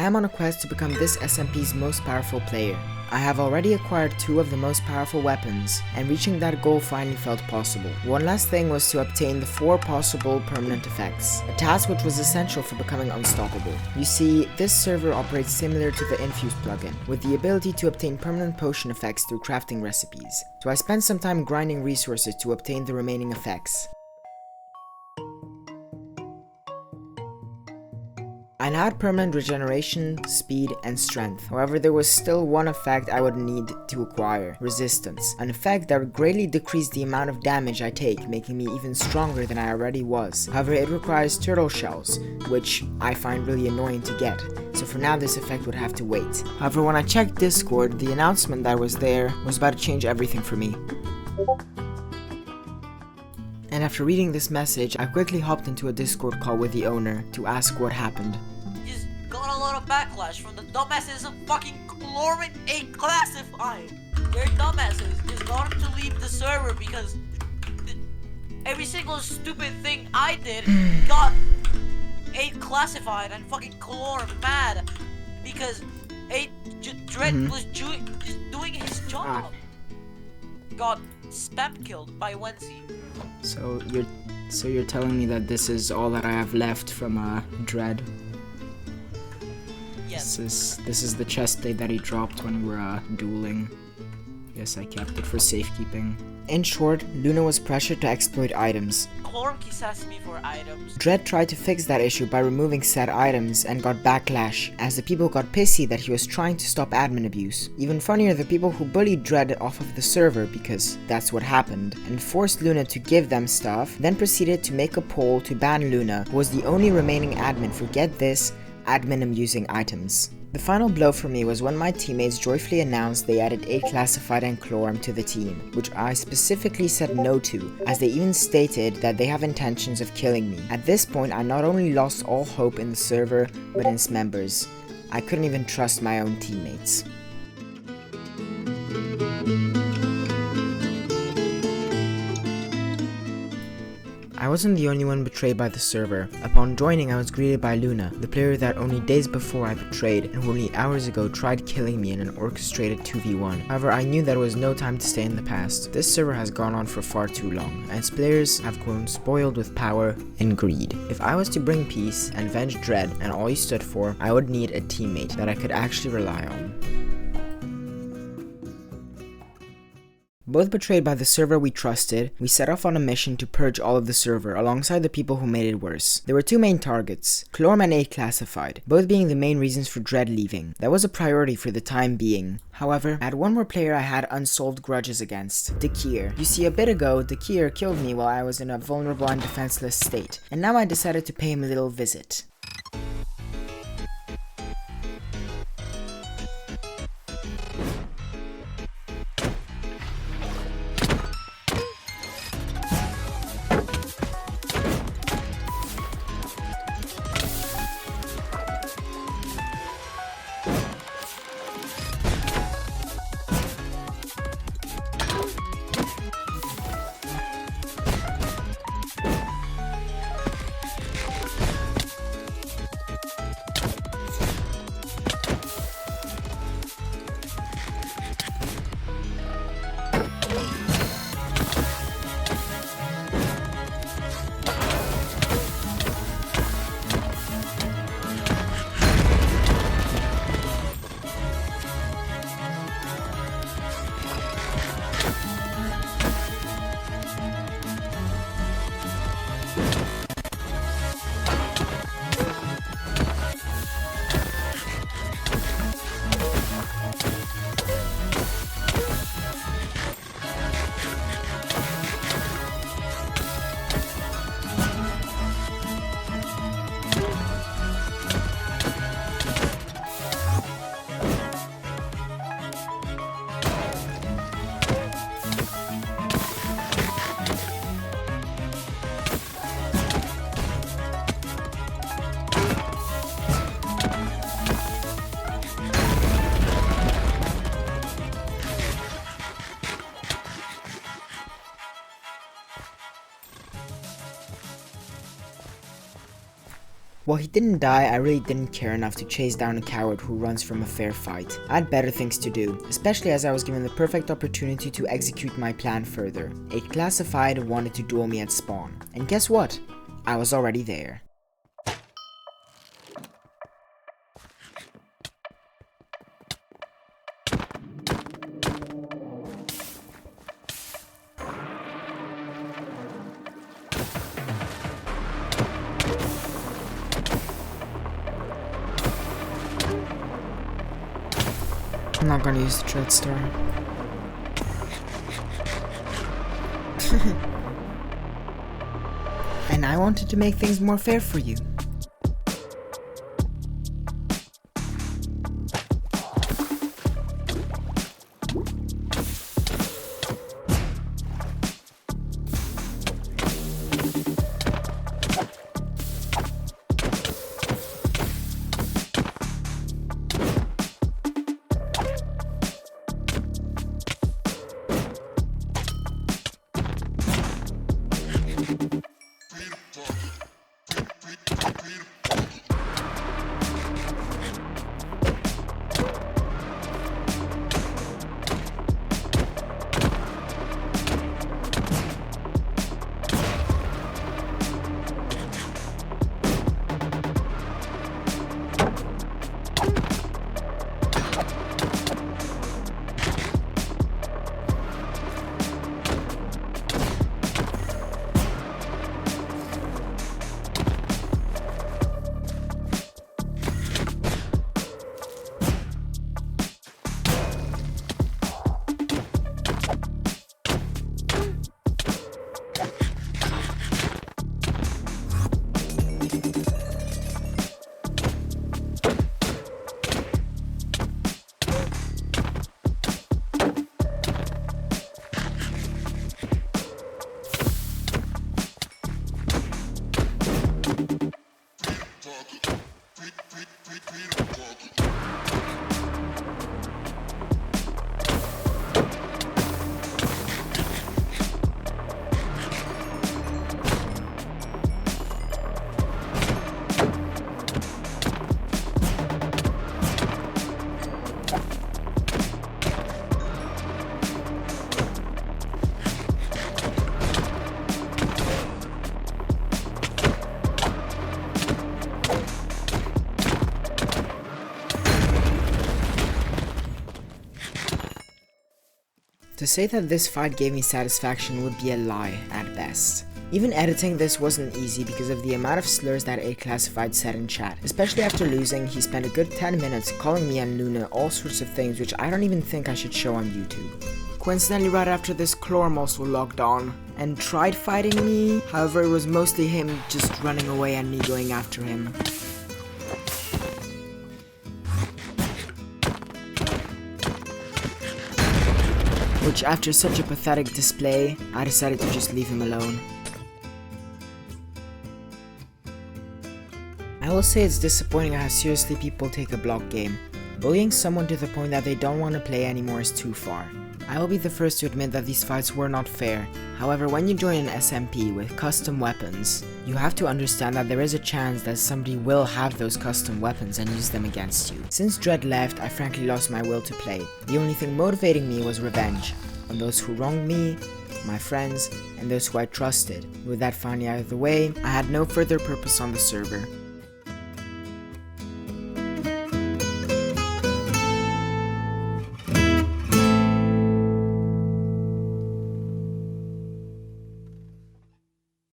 am on a quest to become this SMP's most powerful player. I have already acquired 2 of the most powerful weapons, and reaching that goal finally felt possible. One last thing was to obtain the 4 possible permanent effects, a task which was essential for becoming unstoppable. You see, this server operates similar to the Infuse plugin, with the ability to obtain permanent potion effects through crafting recipes. So I spent some time grinding resources to obtain the remaining effects. I now had permanent regeneration, speed, and strength. However, there was still one effect I would need to acquire: resistance. An effect that would greatly decrease the amount of damage I take, making me even stronger than I already was. However, it requires turtle shells, which I find really annoying to get. So for now, this effect would have to wait. However, when I checked Discord, the announcement that was there was about to change everything for me. And after reading this message, I quickly hopped into a Discord call with the owner to ask what happened. Just got a lot of backlash from the dumbasses of fucking clorm A classified. They're dumbasses. Just got them to leave the server because every single stupid thing I did got A classified and fucking clorm mad because Dread was just doing his job. Got spam killed by Wenzy. So you're telling me that this is all that I have left from Dread? Yes. This is the chest plate that he dropped when we were dueling. Yes, I kept it for safekeeping. In short, Luna was pressured to exploit items. Clorm keeps asking me for items. Dread tried to fix that issue by removing said items and got backlash, as the people got pissy that he was trying to stop admin abuse. Even funnier, the people who bullied Dread off of the server, because that's what happened, and forced Luna to give them stuff, then proceeded to make a poll to ban Luna, who was the only remaining admin for, get this, admin abusing items. The final blow for me was when my teammates joyfully announced they added A classified and clorm to the team, which I specifically said no to, as they even stated that they have intentions of killing me. At this point, I not only lost all hope in the server, but in its members. I couldn't even trust my own teammates. I wasn't the only one betrayed by the server. Upon joining, I was greeted by Luna, the player that only days before I betrayed and who only hours ago tried killing me in an orchestrated 2v1. However, I knew that it was no time to stay in the past. This server has gone on for far too long, and its players have grown spoiled with power and greed. If I was to bring peace and avenge Dread and all he stood for, I would need a teammate that I could actually rely on. Both betrayed by the server we trusted, we set off on a mission to purge all of the server alongside the people who made it worse. There were 2 main targets, clorm and A classified, both being the main reasons for Dread leaving. That was a priority for the time being. However, I had one more player I had unsolved grudges against, Dkeer. You see, a bit ago, Dkeer killed me while I was in a vulnerable and defenseless state, and now I decided to pay him a little visit. While he didn't die, I really didn't care enough to chase down a coward who runs from a fair fight. I had better things to do, especially as I was given the perfect opportunity to execute my plan further. A classified wanted to duel me at spawn, and guess what? I was already there. I'm not gonna use the Dread Star. And I wanted to make things more fair for you. To say that this fight gave me satisfaction would be a lie at best. Even editing this wasn't easy because of the amount of slurs that A Classified said in chat. Especially after losing, he spent a good 10 minutes calling me and Luna all sorts of things which I don't even think I should show on YouTube. Coincidentally, right after this, Clorm also logged on and tried fighting me. However, it was mostly him just running away and me going after him. Which, after such a pathetic display, I decided to just leave him alone. I will say it's disappointing how seriously people take a block game. Bullying someone to the point that they don't want to play anymore is too far. I will be the first to admit that these fights were not fair. However, when you join an SMP with custom weapons, you have to understand that there is a chance that somebody will have those custom weapons and use them against you. Since Dread left, I frankly lost my will to play. The only thing motivating me was revenge on those who wronged me, my friends, and those who I trusted. With that finally out of the way, I had no further purpose on the server.